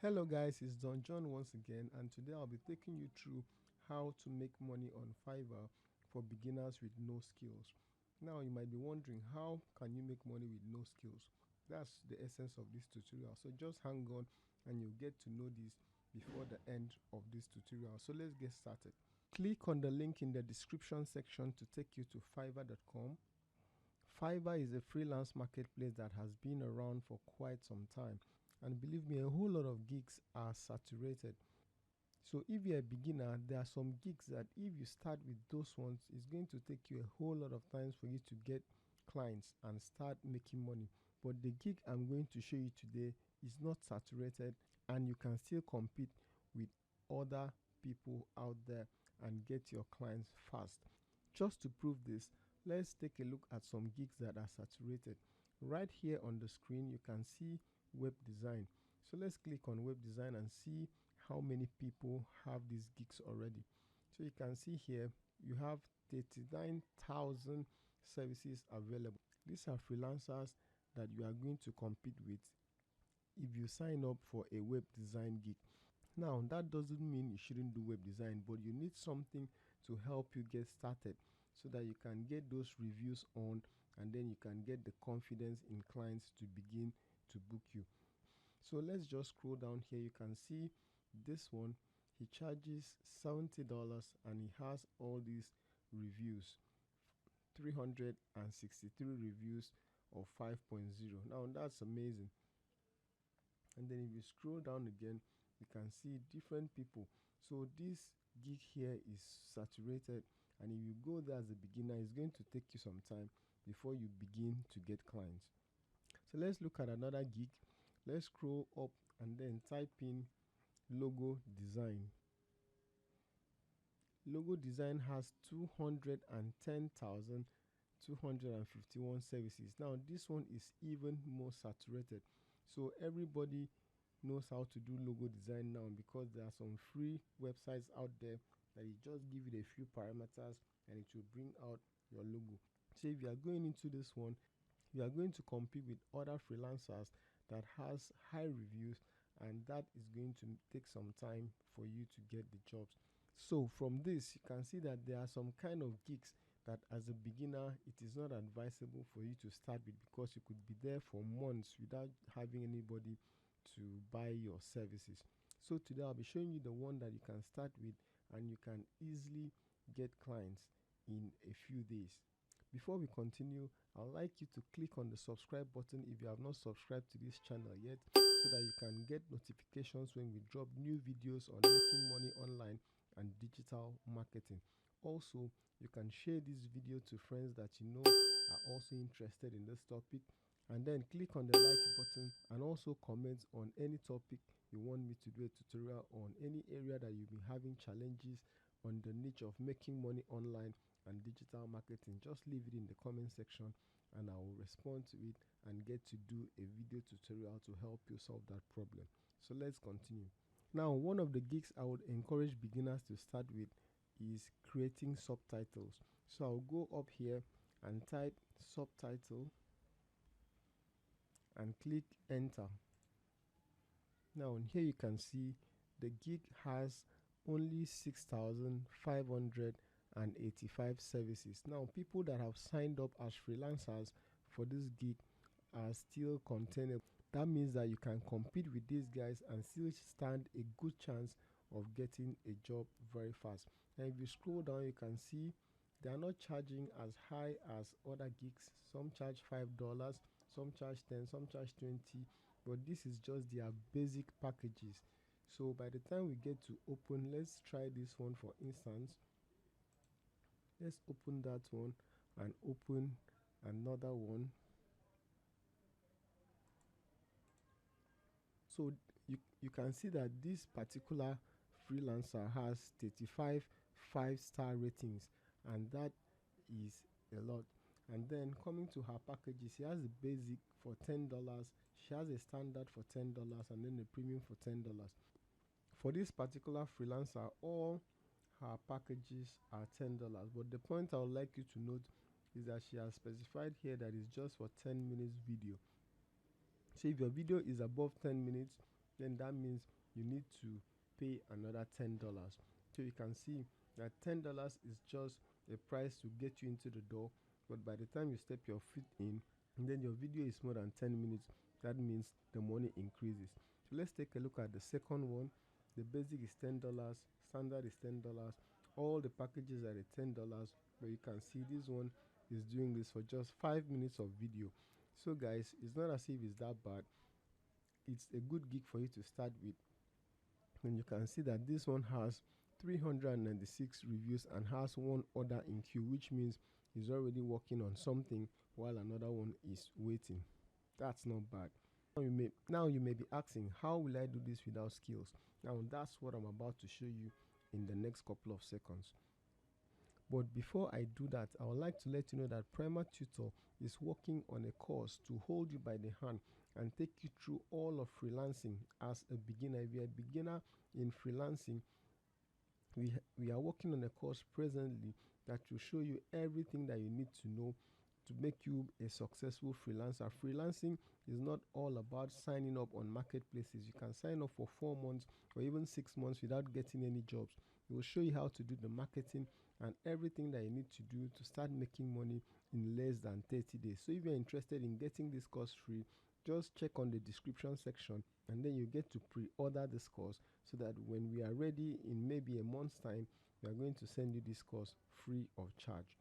Hello guys, it's Don John once again, and today I'll be taking you through how to make money on Fiverr for beginners with no skills. Now you might be wondering, how can you make money with no skills? That's the essence of this tutorial, so just hang on and you'll get to know this before the end of this tutorial. So let's get started. Click on the link in the description section to take you to fiverr.com. Fiverr is a freelance marketplace that has been around for quite some time, and believe me, a whole lot of gigs are saturated. So if you're a beginner, there are some gigs that if you start with those ones, it's going to take you a whole lot of times for you to get clients and start making money. But the gig I'm going to show you today is not saturated, and you can still compete with other people out there and get your clients fast. Just to prove this, let's take a look at some gigs that are saturated. Right here on the screen, you can see web design. So let's click on web design and see how many people have these gigs already. So you can see here you have 39,000 services available. These are freelancers that you are going to compete with if you sign up for a web design gig. Now, that doesn't mean you shouldn't do web design, but you need something to help you get started so that you can get those reviews on, and then you can get the confidence in clients to begin to book you. So let's just scroll down here. You can see this one, he charges $70 and he has all these reviews, 363 reviews of 5.0. Now that's amazing. And then if you scroll down again, you can see different people. So this gig here is saturated, and if you go there as a beginner, it's going to take you some time before you begin to get clients. So let's look at another gig. Let's scroll up and then type in logo design. Logo design has 210,251 services. Now this one is even more saturated. So everybody knows how to do logo design now, because there are some free websites out there that you just give it a few parameters and it will bring out your logo. So if you are going into this one, you are going to compete with other freelancers that has high reviews, and that is going to take some time for you to get the jobs. So from this, you can see that there are some kind of gigs that as a beginner it is not advisable for you to start with, because you could be there for months without having anybody to buy your services. So today I'll be showing you the one that you can start with and you can easily get clients in a few days. Before we continue, I'd like you to click on the subscribe button if you have not subscribed to this channel yet, so that you can get notifications when we drop new videos on making money online and digital marketing. Also, you can share this video to friends that you know are also interested in this topic, and then click on the like button and also comment on any topic you want me to do a tutorial on, any area that you've been having challenges on the niche of making money online and digital marketing. Just leave it in the comment section and I will respond to it and get to do a video tutorial to help you solve that problem. So let's continue. Now, one of the gigs I would encourage beginners to start with is creating subtitles. So I'll go up here and type subtitle and click enter. Now here you can see the gig has only 6,585 services. Now people that have signed up as freelancers for this gig are still containable. That means that you can compete with these guys and still stand a good chance of getting a job very fast. And if you scroll down, you can see they are not charging as high as other gigs. Some charge $5, some charge 10, some charge 20, but this is just their basic packages. So by the time we get to open, let's try this one for instance. Let's open that one and open another one. So you can see that this particular freelancer has 35 5-star ratings, and that is a lot. And then coming to her packages, she has the basic for $10, she has a standard for $10, and then the premium for $10. For this particular freelancer, all her packages are $10, but the point I would like you to note is that she has specified here that it's just for 10 minutes video. So if your video is above 10 minutes, then that means you need to pay another $10. So you can see that $10 is just a price to get you into the door, but by the time you step your feet in and then your video is more than 10 minutes, that means the money increases. So let's take a look at the second one. The basic is $10, standard is $10, all the packages are at $10, but you can see this one is doing this for just 5 minutes of video. So guys, it's not as if it's that bad. It's a good gig for you to start with. And you can see that this one has 396 reviews and has one order in queue, which means he's already working on something while another one is waiting. That's not bad. Now you may be asking, how will I do this without skills? Now that's what I'm about to show you in the next couple of seconds. But before I do that, I would like to let you know that Primer Tutor is working on a course to hold you by the hand and take you through all of freelancing as a beginner. If you're a beginner in freelancing, we are working on a course presently that will show you everything that you need to know to make you a successful freelancer. Freelancing is not all about signing up on marketplaces. You can sign up for 4 months or even 6 months without getting any jobs. It will show you how to do the marketing and everything that you need to do to start making money in less than 30 days. So if you're interested in getting this course free, just check on the description section and then you get to pre-order this course so that when we are ready in maybe a month's time, we are going to send you this course free of charge.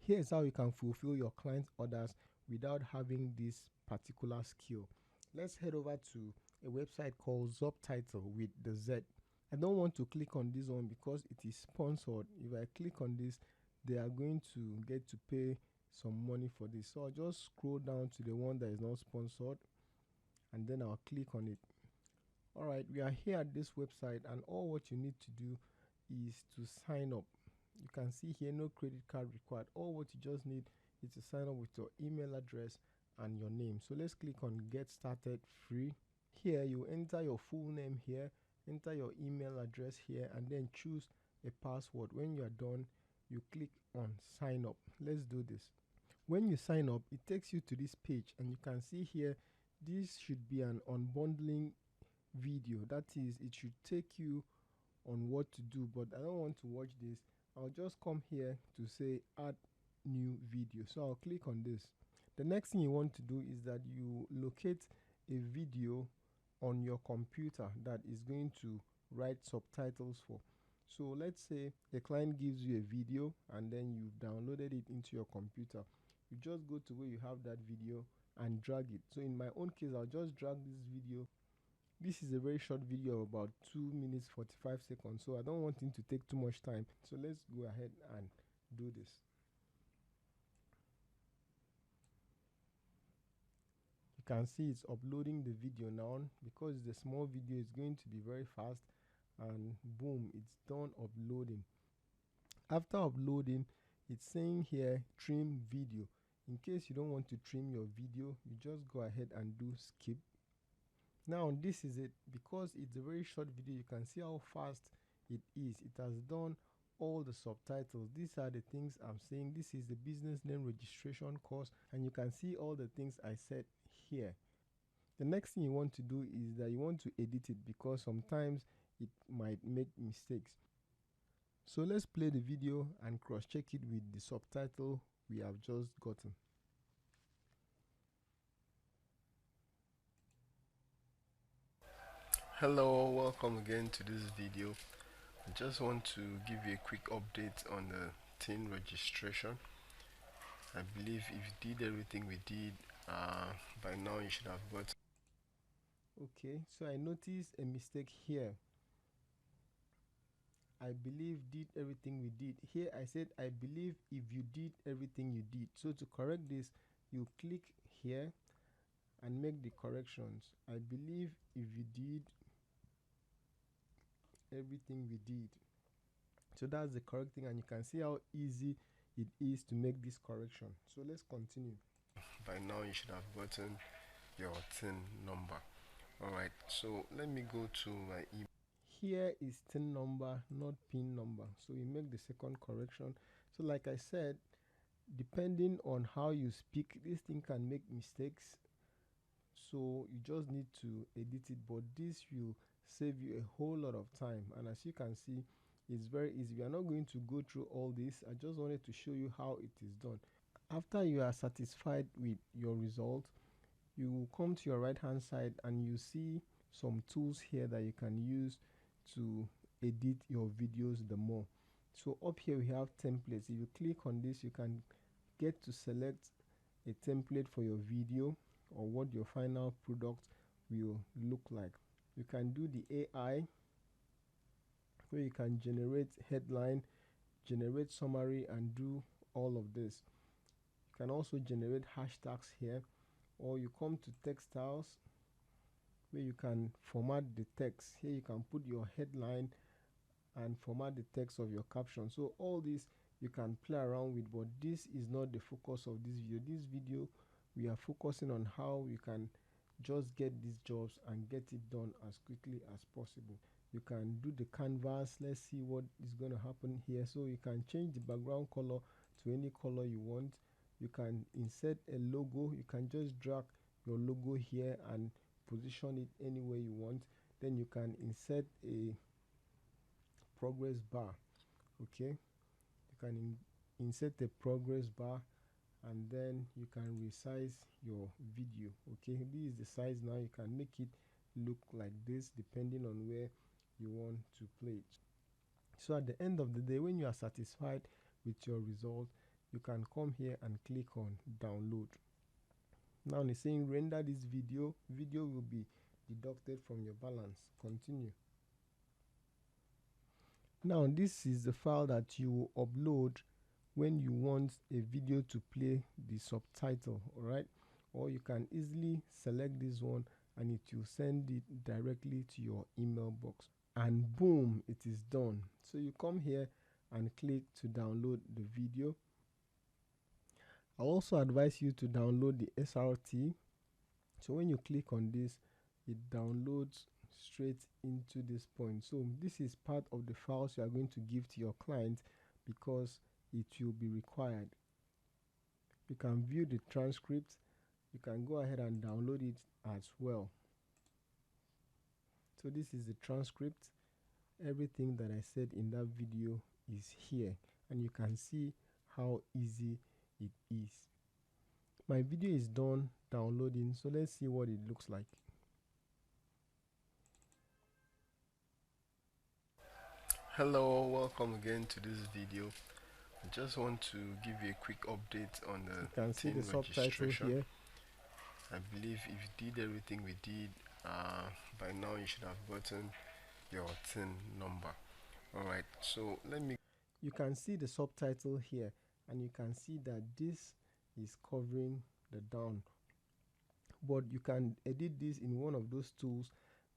Here's how you can fulfill your client's orders without having this particular skill. Let's head over to a website called Subtitle with the Z. I don't want to click on this one because it is sponsored. If I click on this, they are going to get to pay some money for this. So I'll just scroll down to the one that is not sponsored and then I'll click on it. Alright, we are here at this website and all what you need to do is to sign up. You can see here no credit card required. All what you just need is to sign up with your email address and your name. So let's click on get started free. Here you enter your full name here, enter your email address here and then choose a password. When you are done, you click on sign up. Let's do this. When you sign up, it takes you to this page and you can see here this should be an unbundling video. That is, it should take you on what to do, but I don't want to watch this. I'll just come here to say add new video. So I'll click on this. The next thing you want to do is that you locate a video on your computer that is going to write subtitles for. So let's say a client gives you a video and then you've downloaded it into your computer. You just go to where you have that video and drag it. So in my own case, I'll just drag this video. This is a very short video of about 2 minutes 45 seconds, so I don't want him to take too much time. So let's go ahead and do this. You can see it's uploading the video now. Because it's a small video, it's going to be very fast, and boom, it's done uploading. After uploading, it's saying here trim video. In case you don't want to trim your video, you just go ahead and do skip. Now this is it. Because it's a very short video, you can see how fast it is. It has done all the subtitles. These are the things I'm saying. This is the business name registration course and you can see all the things I said here. The next thing you want to do is that you want to edit it because sometimes it might make mistakes. So let's play the video and cross-check it with the subtitle we have just gotten. Hello, welcome again to this video. I just want to give you a quick update on the tin registration. I believe if you did everything we did, by now you should have got. Okay, so I noticed a mistake here. I believe did everything we did. Here I said I believe if you did everything you did. So to correct this, you click here and make the corrections. I believe if you did everything we did. So that's the correct thing and you can see how easy it is to make this correction. So let's continue. By now you should have gotten your tin number. Alright, so let me go to my email. Here is tin number, not pin number. So we make the second correction. So like I said, depending on how you speak, this thing can make mistakes. so you just need to edit it, but this will save you a whole lot of time. And as you can see, it's very easy. We are not going to go through all this. I just wanted to show you how it is done. After you are satisfied with your result, you will come to your right hand side and you see some tools here that you can use to edit your videos the more. So up here we have templates. If you click on this, you can get to select a template for your video or what your final product will look like. You can do the AI, where you can generate headline, generate summary, and do all of this. You can also generate hashtags here, or you come to textiles, where you can format the text. Here you can put your headline and format the text of your caption. So all this you can play around with, but this is not the focus of this video. This video, we are focusing on how you can just get these jobs and get it done as quickly as possible. You can do the canvas. Let's see what is going to happen here. So you can change the background color to any color you want. You can insert a logo. You can just drag your logo here and position it anywhere you want. Then you can insert a progress bar. Okay, you can insert a progress bar, and then you can resize your video. Okay, this is the size. Now you can make it look like this depending on where you want to play it. So at the end of the day, when you are satisfied with your result, you can come here and click on download. Now it's saying render this video. Video will be deducted from your balance. Continue. Now this is the file that you will upload when you want a video to play the subtitle, all right? Or you can easily select this one and it will send it directly to your email box, and boom, it is done. So you come here and click to download the video. I also advise you to download the SRT. So when you click on this, it downloads straight into this point. So this is part of the files you are going to give to your client because it will be required. You can view the transcript. You can go ahead and download it as well. So this is the transcript. Everything that I said in that video is here, and you can see how easy it is. My video is done downloading, so let's see what it looks like. Hello, welcome again to this video. I just want to give you a quick update on the You can see the subtitle here. I believe if you did everything we did, by now you should have gotten your TIN number. Alright, so you can see the subtitle here, and you can see that this is covering the down, but you can edit this in one of those tools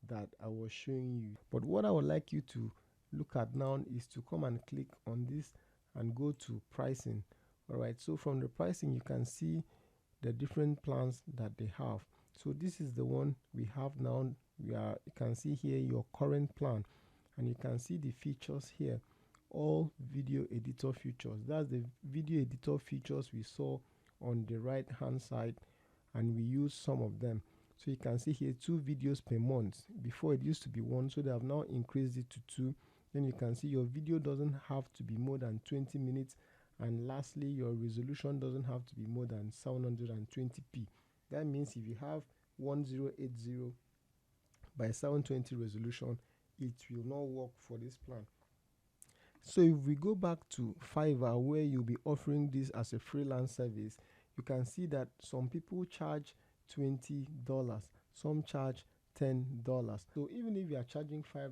that I was showing you. But what I would like you to look at now is to come and click on this and go to pricing. Alright, so from the pricing you can see the different plans that they have. So this is the one we have now. You can see here your current plan, and you can see the features here, all video editor features. That's the video editor features we saw on the right hand side, and we use some of them. So you can see here 2 videos per month. Before it used to be 1, so they have now increased it to 2. Then you can see your video doesn't have to be more than 20 minutes, and lastly your resolution doesn't have to be more than 720p. That means if you have 1080 by 720 resolution, it will not work for this plan. So if we go back to Fiverr, where you'll be offering this as a freelance service, you can see that some people charge $20, some charge $10. So even if you are charging $5,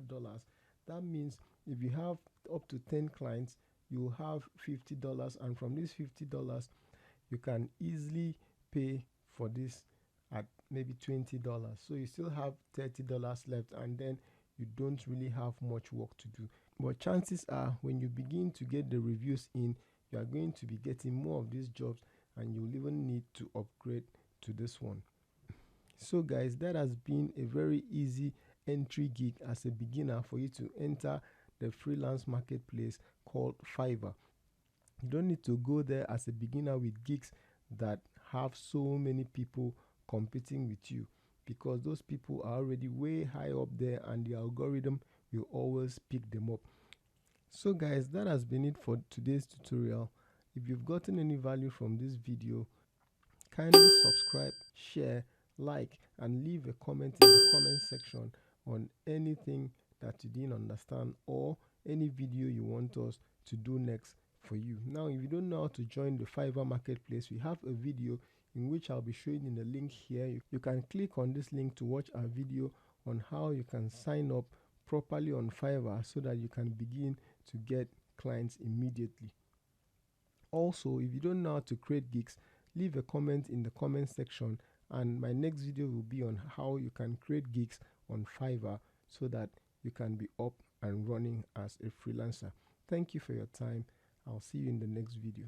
that means if you have up to 10 clients, you have $50, and from this $50 you can easily pay for this at maybe $20. So you still have $30 left, and then you don't really have much work to do. But chances are when you begin to get the reviews in, you are going to be getting more of these jobs, and you'll even need to upgrade to this one. So guys, that has been a very easy entry gig as a beginner for you to enter the freelance marketplace called Fiverr. You don't need to go there as a beginner with gigs that have so many people competing with you. because those people are already way high up there and the algorithm will always pick them up. So guys, that has been it for today's tutorial. If you've gotten any value from this video, kindly subscribe, share, like, and leave a comment in the comment section on anything that you didn't understand or any video you want us to do next for you. Now, if you don't know how to join the Fiverr marketplace, we have a video in which I'll be showing in the link here. You can click on this link to watch our video on how you can sign up properly on Fiverr so that you can begin to get clients immediately. Also, if you don't know how to create gigs, leave a comment in the comment section, and my next video will be on how you can create gigs on Fiverr so that you can be up and running as a freelancer. Thank you for your time. I'll see you in the next video.